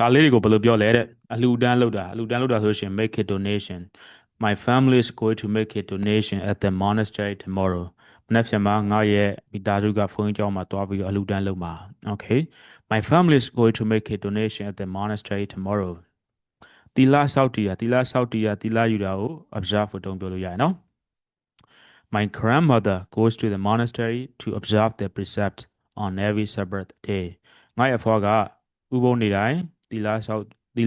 ဒါလေးတွေကိုဘယ်လိုပြောလဲတဲ့အလှူဒန်းလုပ်တာဆိုရှင် make a donation my family is going to make a donation at the monastery tomorrow မနေ့ဖြန်မှာငါရဲ့မိသားစုကဘုန်းကြီးကျောင်းမှာတွားပြီးတော့အလှူဒန်းလုပ်မှာ okay my family is going to make a donation at the monastery tomorrow တီလာဆောက်တီယာတီလာယူတာကို observe ဖို့တုံးပြောလို့ရတယ်နော် My grandmother goes to the monastery to observe the precepts on every Sabbath day. ငါရဲ့အဖွားကဥပုံနေတိုင်းတီ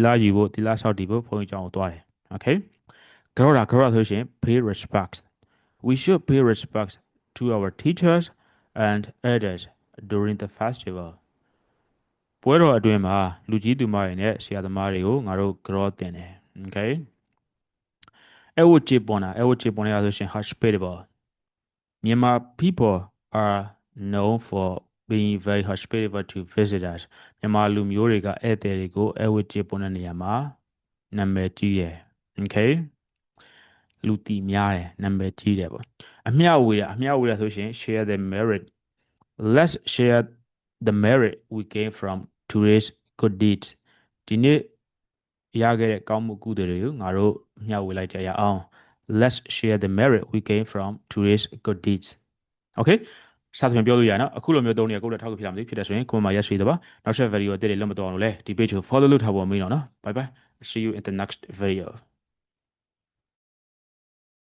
လာယူဖို့တီလာဆောက်တည်ဖို့ဘုန်းကြီးကျောင်းကိုသွားတယ် Okay ကြောတာဆိုရှင် pay respects we should pay respects to our teachers and elders during the festival ပွဲတော်အတွင်းမှာလူကြီးသူမတွေနဲ့ဆရာသမားတွေကိုငါတို့ကြောတင်တယ် Okay အဲ့ဝချေပေါ်ရဆိုရှင် hospitable Myanmar people are known for being very hospitable to visitors မြန်မာလူမျိုးတွေကဧည့်သည်တွေကိုအဝတ်ကျေပွန်တဲ့နေရာမှာနာမည်ကြီးတယ် Okay လူတီများတယ်နာမည်ကြီးတယ်ပေါ့အမျှဝေတာဆိုရှင် share the merit let's share the merit we gain from today's good deeds ဒီနေ့ရခဲ့တဲ့ကောင်းမှုကုသိုလ်တွေကိုငါတို့မျှဝေလိုက်ကြရအောင် let's share the merit we gain from today's good deeds Okay စသဖြင့်ပြောလို့ရနော်အခုလိုမျိုးသုံးနေကိုယ်တော့ထောက်ဖြစ်လာမသိဖြစ်တယ်ဆိုရင် comment မှာရရှိသပါနောက်ဆက် video အသစ်တွေလွတ်မတော်အောင်လို့လဲဒီ page ကို follow လုပ်ထားဖို့မင်းတော့နော် bye bye see you in the next video